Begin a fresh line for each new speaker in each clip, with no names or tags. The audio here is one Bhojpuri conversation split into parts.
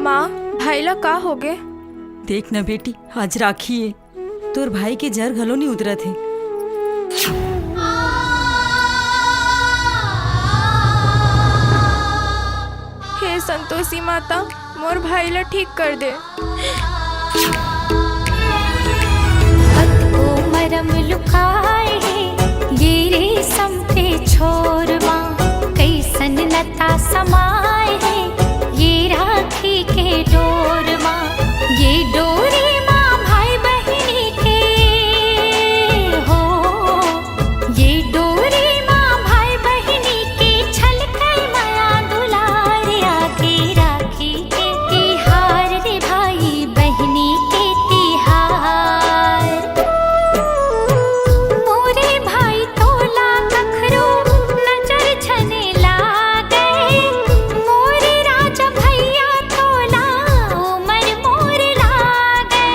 माँ, भाई ला का हो गए?
देख न बेटी, आज राखी है, तोर भाई के जर घलो नहीं उतरत है।
हे संतोषी माता, मोर भाई ला ठीक कर दे।
को मरम लुकाए ये रेशम पे छोरवा, कैसन लता समाए है ये राखी के डोरवा। ये डोरी माँ भाई बहनी के हो, ये डोरी माँ भाई बहनी के छलकै माया दुलार। आगे राखी के तिहार रे भाई बहनी के तिहार। मोरे भाई तोला कखरो नजर छने लागे, मोरे राजा भैया तोला उमर मोर लागे।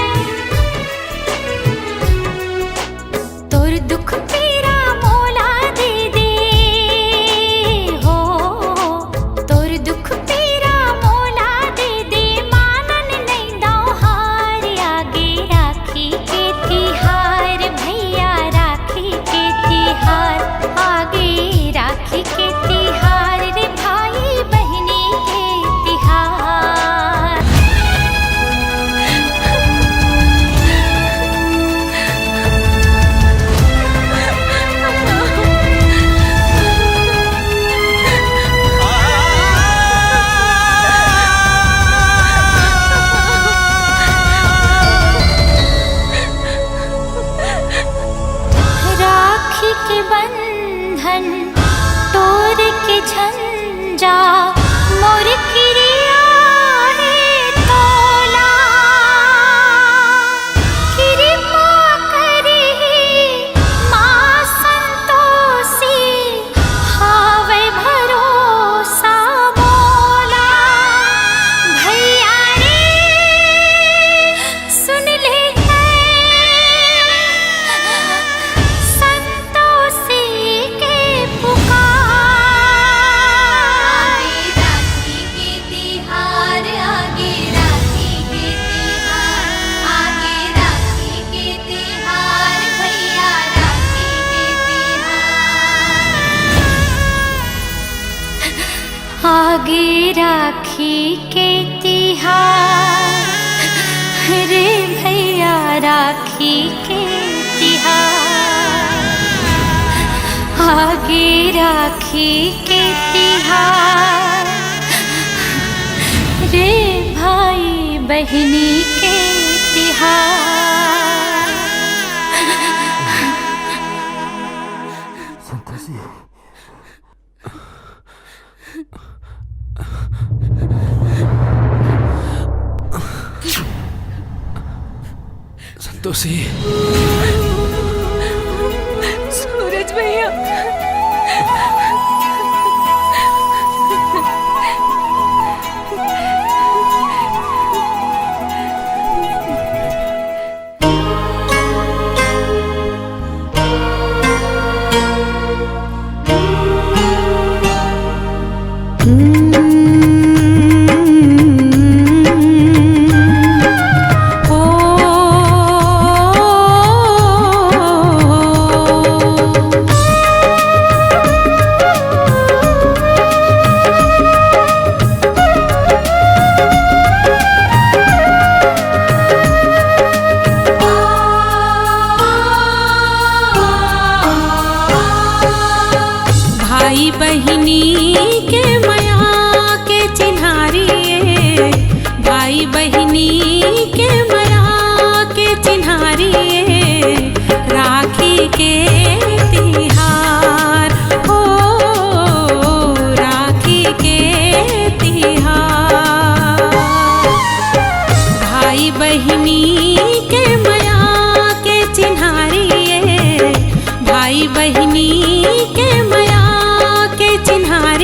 तोर दुख पीरा मोला दे दे हो, तोर दुख पीरा मोला दे दे। मानन नहीं दाओ हार, आगे राखी के तिहार भैया राखी के तिहार। आगे राखी के तिहार रे भाई बहनी के तिहार। राखी के बंधन तोर के झंझा, मोर किरिया है तोला। कृपा करी माँ संतोषी, हावे भरोसा मोला। भैया रे सुन ले संतोषी के पुकार। राखी के तिहार, आगे राखी के तिहार। आगे राखी के तिहार भैया राखी के तिहार। आगे राखी के तिहार रे भैया राखी के तिहार। आगे राखी के तिहार रे भाई बहनी के तिहार।
संतोषी, संतोषी,
सूरज भैया,
भाई बहिनी के मया के चिन्हारी, भाई बहिनी के मया के चिन्हारी। राखी के तिहार हो, राखी के तिहार। भाई बहिनी के मया के चिन्हारी, भाई बहिनी के मया के चिन्हारी।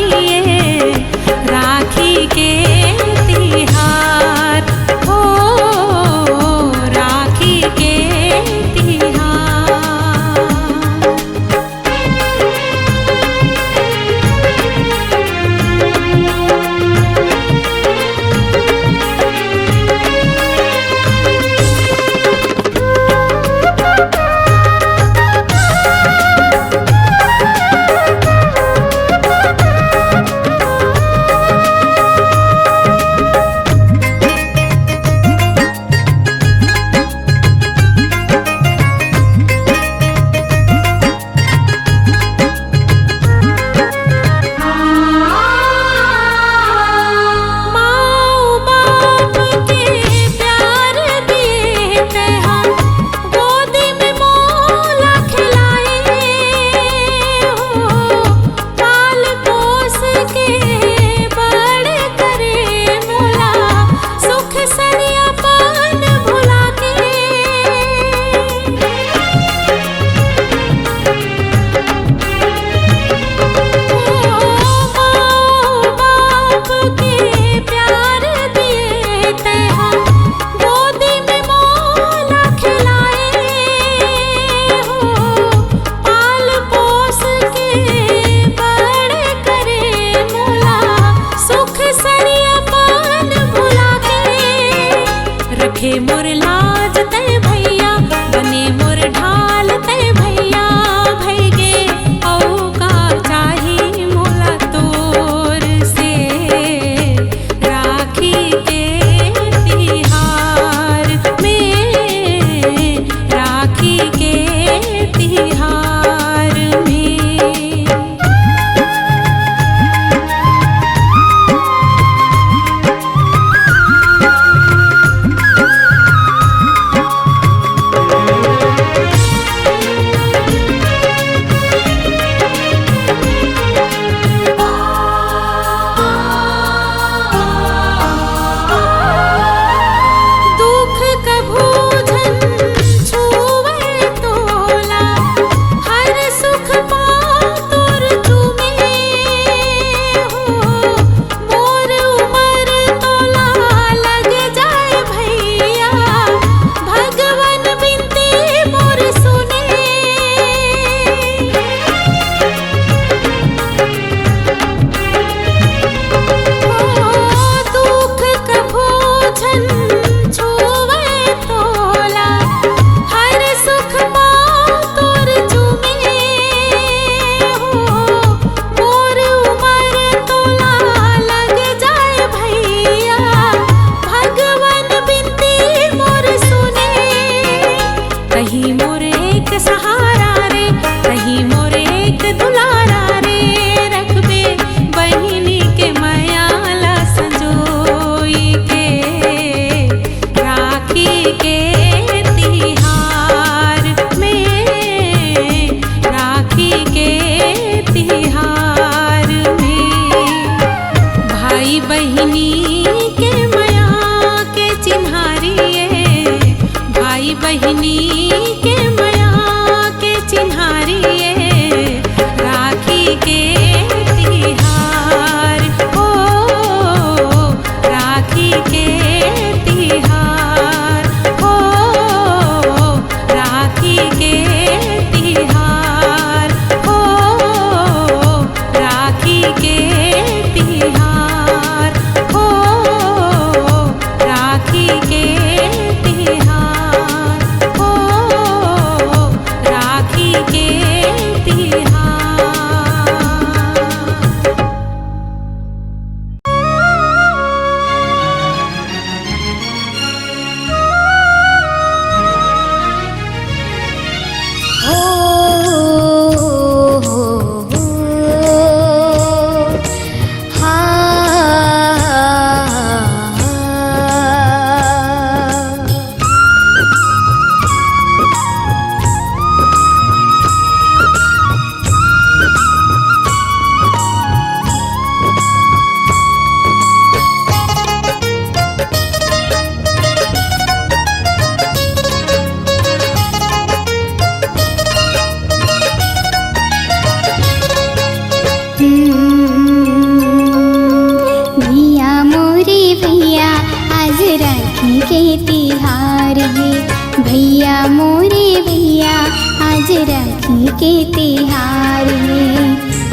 राखी के तिहार है।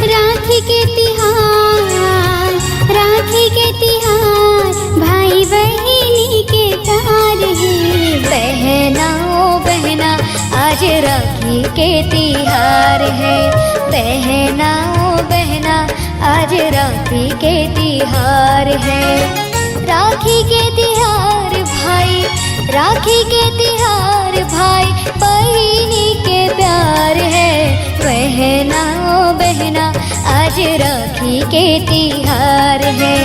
राखी के तिहार, राखी के तिहार, भाई बहिनी के प्यार है। बहना ओ बहना आज राखी के तिहार है। बहना ओ बहना आज राखी के तिहार है। राखी के तिहार भाई, राखी के तिहार भाई बहिनी के प्यार है। बहना ओ बहना आज राखी के तिहार है।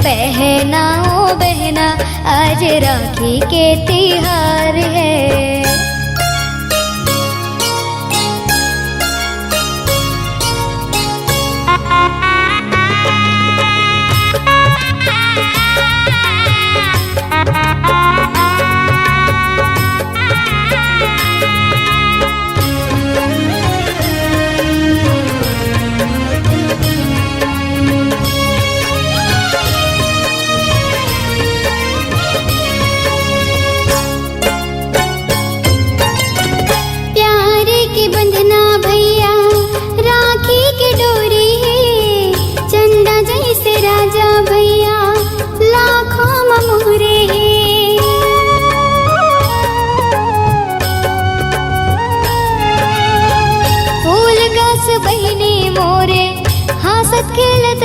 बहना ओ बहना आज राखी के तिहार है। बहिनी मोरे हंसत खेलत